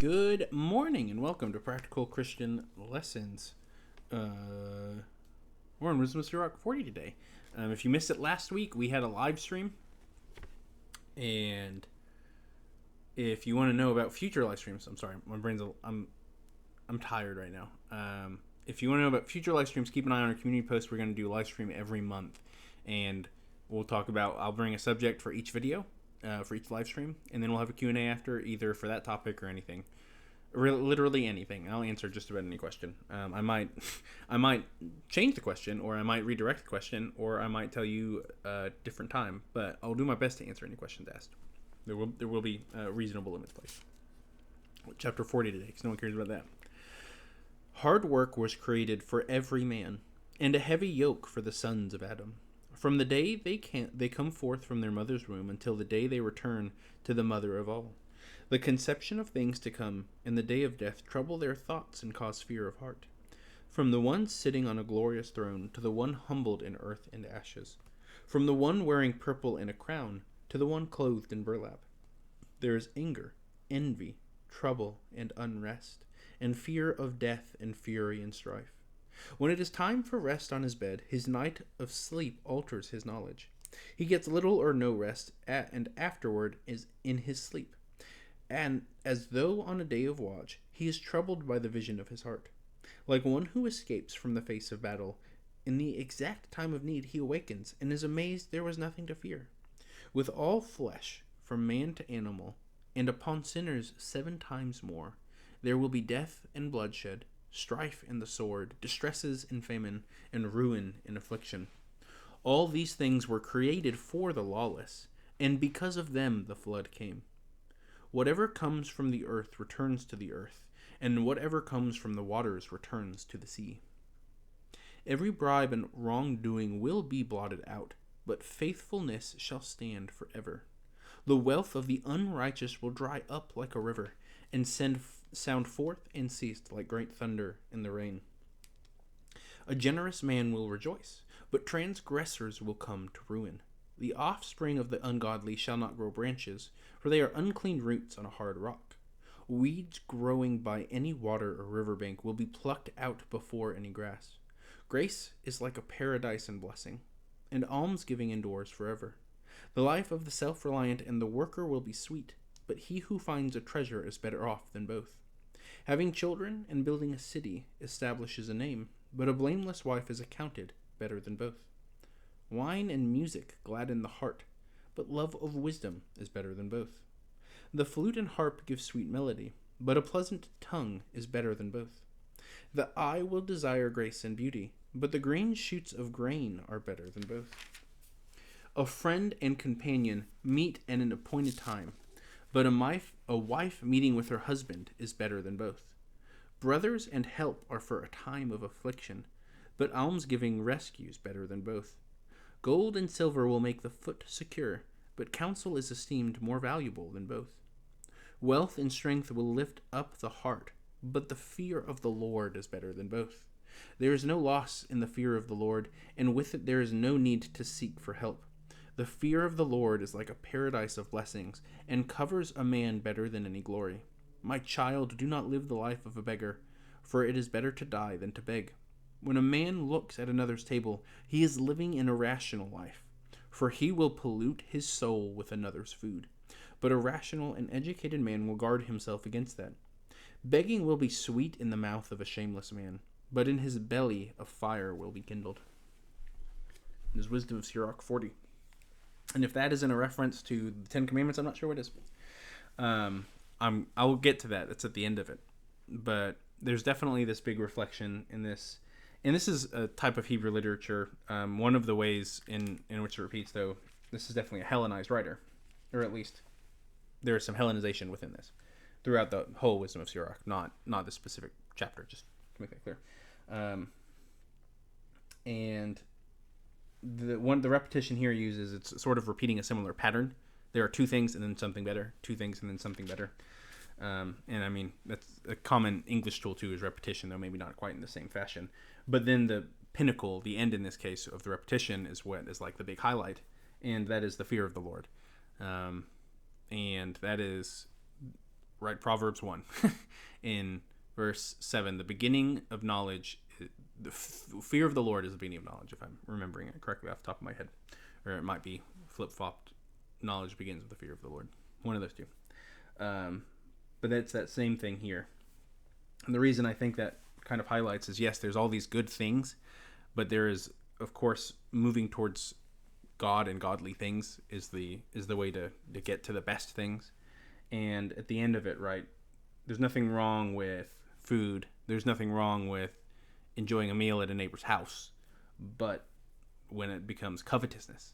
Good morning and welcome to Practical Christian Lessons. We're on Wisdom of Sirach 40 today. If you missed it last week, we had a live stream. And if you want to know about future live streams, I'm sorry, my brain's I'm tired right now. If you want to know about future live streams, keep an eye on our community posts. We're going to do a live stream every month, and I'll bring a subject for each video. For each live stream, and then we'll have a Q&A after, either for that topic or anything, literally anything. I'll answer just about any question. I might change the question, or I might redirect the question, or I might tell you a different time, but I'll do my best to answer any questions asked. There will be reasonable limits placed. Chapter 40 today, because no one cares about that. Hard work was created for every man, and a heavy yoke for the sons of Adam. From the day they come forth from their mother's womb until the day they return to the mother of all. The conception of things to come and the day of death trouble their thoughts and cause fear of heart. From the one sitting on a glorious throne to the one humbled in earth and ashes. From the one wearing purple and a crown to the one clothed in burlap. There is anger, envy, trouble, and unrest, and fear of death and fury and strife. When it is time for rest on his bed, his night of sleep alters his knowledge. He gets little or no rest, and afterward is in his sleep. And as though on a day of watch, he is troubled by the vision of his heart. Like one who escapes from the face of battle, in the exact time of need he awakens, and is amazed there was nothing to fear. With all flesh, from man to animal, and upon sinners 7 times more, there will be death and bloodshed, strife and the sword, distresses and famine, and ruin and affliction. All these things were created for the lawless, and because of them the flood came. Whatever comes from the earth returns to the earth, and whatever comes from the waters returns to the sea. Every bribe and wrongdoing will be blotted out, but faithfulness shall stand forever. The wealth of the unrighteous will dry up like a river, and sound forth and cease like great thunder in the rain. A generous man will rejoice, but transgressors will come to ruin. The offspring of the ungodly shall not grow branches, for they are unclean roots on a hard rock. Weeds growing by any water or riverbank will be plucked out before any grass. Grace is like a paradise and blessing, and almsgiving endures forever. The life of the self-reliant and the worker will be sweet, but he who finds a treasure is better off than both. Having children and building a city establishes a name, but a blameless wife is accounted better than both. Wine and music gladden the heart, but love of wisdom is better than both. The flute and harp give sweet melody, but a pleasant tongue is better than both. The eye will desire grace and beauty, but the green shoots of grain are better than both. A friend and companion meet at an appointed time, but a wife meeting with her husband is better than both. Brothers and help are for a time of affliction, but almsgiving rescues better than both. Gold and silver will make the foot secure, but counsel is esteemed more valuable than both. Wealth and strength will lift up the heart, but the fear of the Lord is better than both. There is no loss in the fear of the Lord, and with it there is no need to seek for help. The fear of the Lord is like a paradise of blessings, and covers a man better than any glory. My child, do not live the life of a beggar, for it is better to die than to beg. When a man looks at another's table, he is living an irrational life, for he will pollute his soul with another's food. But a rational and educated man will guard himself against that. Begging will be sweet in the mouth of a shameless man, but in his belly a fire will be kindled. This is Wisdom of Sirach 40. And if that isn't a reference to the 10 Commandments, I'm not sure what is. I'll get to that. That's at the end of it. But there's definitely this big reflection in this. And this is a type of Hebrew literature. One of the ways in which it repeats, though, this is definitely a Hellenized writer. Or at least there is some Hellenization within this throughout the whole Wisdom of Sirach, not the specific chapter, just to make that clear. And the repetition here uses, it's sort of repeating a similar pattern. There are 2 things and then something better, 2 things and then something better. And I mean, that's a common English tool too, is repetition, though maybe not quite in the same fashion. But then the pinnacle, the end in this case of the repetition, is what is like the big highlight, and that is the fear of the Lord. And that is right? Proverbs 1 in verse 7, the beginning of knowledge, the fear of the Lord is the beginning of knowledge, if I'm remembering it correctly off the top of my head. Or it might be flip-flopped. Knowledge begins with the fear of the Lord. One of those two. But that's that same thing here. And the reason I think that kind of highlights is, yes, there's all these good things, but there is, of course, moving towards God and godly things is the way to get to the best things. And at the end of it, right, there's nothing wrong with food. There's nothing wrong with enjoying a meal at a neighbor's house. But when it becomes covetousness,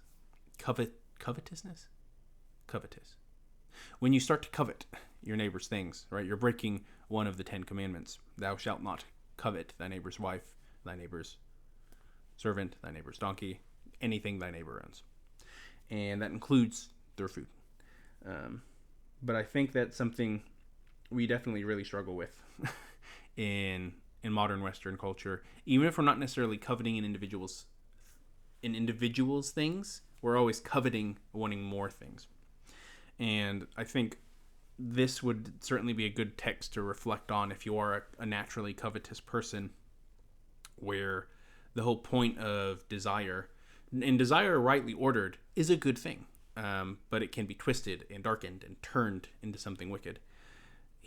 covetous. When you start to covet your neighbor's things, right, you're breaking one of the 10 commandments. Thou shalt not covet thy neighbor's wife, thy neighbor's servant, thy neighbor's donkey, anything thy neighbor owns. And that includes their food. But I think that's something we definitely really struggle with in modern Western culture. Even if we're not necessarily coveting in individuals' things, we're always coveting, wanting more things. And I think this would certainly be a good text to reflect on if you are a naturally covetous person, where the whole point of desire, and desire rightly ordered, is a good thing. But it can be twisted and darkened and turned into something wicked.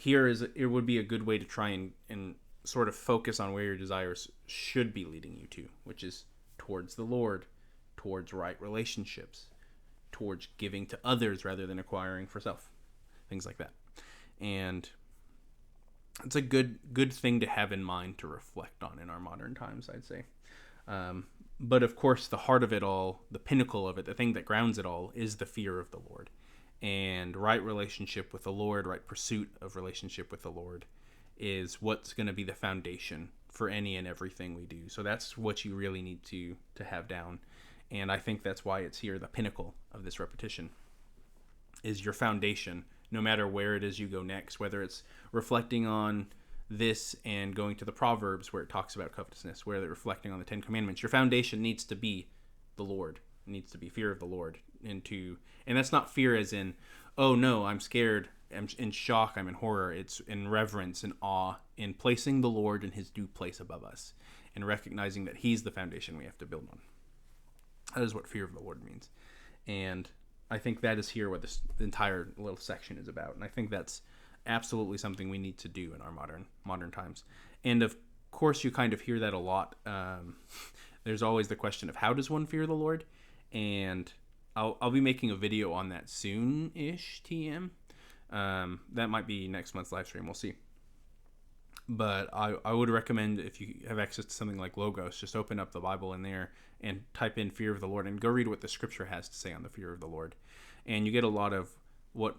It would be a good way to try and sort of focus on where your desires should be leading you to, which is towards the Lord, towards right relationships, towards giving to others rather than acquiring for self, things like that. And it's a good thing to have in mind to reflect on in our modern times, I'd say. But of course, the heart of it all, the pinnacle of it, the thing that grounds it all, is the fear of the Lord. And right relationship with the Lord, right pursuit of relationship with the Lord, is what's going to be the foundation for any and everything we do. So that's what you really need to have down. And I think that's why it's here, the pinnacle of this repetition, is your foundation, no matter where it is you go next, whether it's reflecting on this and going to the Proverbs where it talks about covetousness, where they're reflecting on the 10 Commandments. Your foundation needs to be the Lord. It needs to be fear of the Lord. And that's not fear as in, oh no, I'm scared, I'm in shock, I'm in horror. It's in reverence and awe, in placing the Lord in his due place above us, and recognizing that he's the foundation we have to build on. That is what fear of the Lord means. And I think that is here what this entire little section is about. And I think that's absolutely something we need to do in our modern times. And of course, you kind of hear that a lot. There's always the question of how does one fear the Lord? And I'll be making a video on that soon-ish, TM. That might be next month's live stream. We'll see. But I would recommend, if you have access to something like Logos, just open up the Bible in there and type in fear of the Lord and go read what the scripture has to say on the fear of the Lord. And you get a lot of what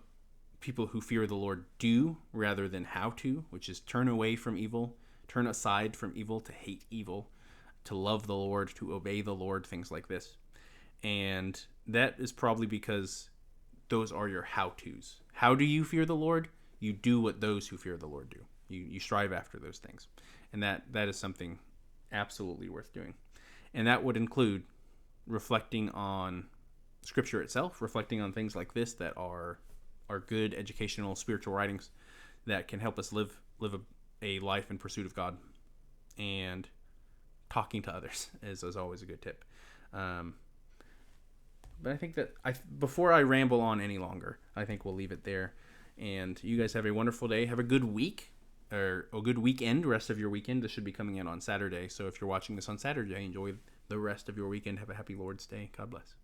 people who fear the Lord do rather than how to, which is turn away from evil, turn aside from evil, to hate evil, to love the Lord, to obey the Lord, things like this. And that is probably because those are your how-tos. How do you fear the Lord? You do what those who fear the Lord do. You strive after those things. And that is something absolutely worth doing. And that would include reflecting on Scripture itself, reflecting on things like this that are good educational spiritual writings that can help us live a life in pursuit of God, and talking to others is always a good tip. But I think that before I ramble on any longer, I think we'll leave it there. And you guys have a wonderful day. Have a good week, or a good weekend, rest of your weekend. This should be coming in on Saturday. So if you're watching this on Saturday, enjoy the rest of your weekend. Have a happy Lord's Day. God bless.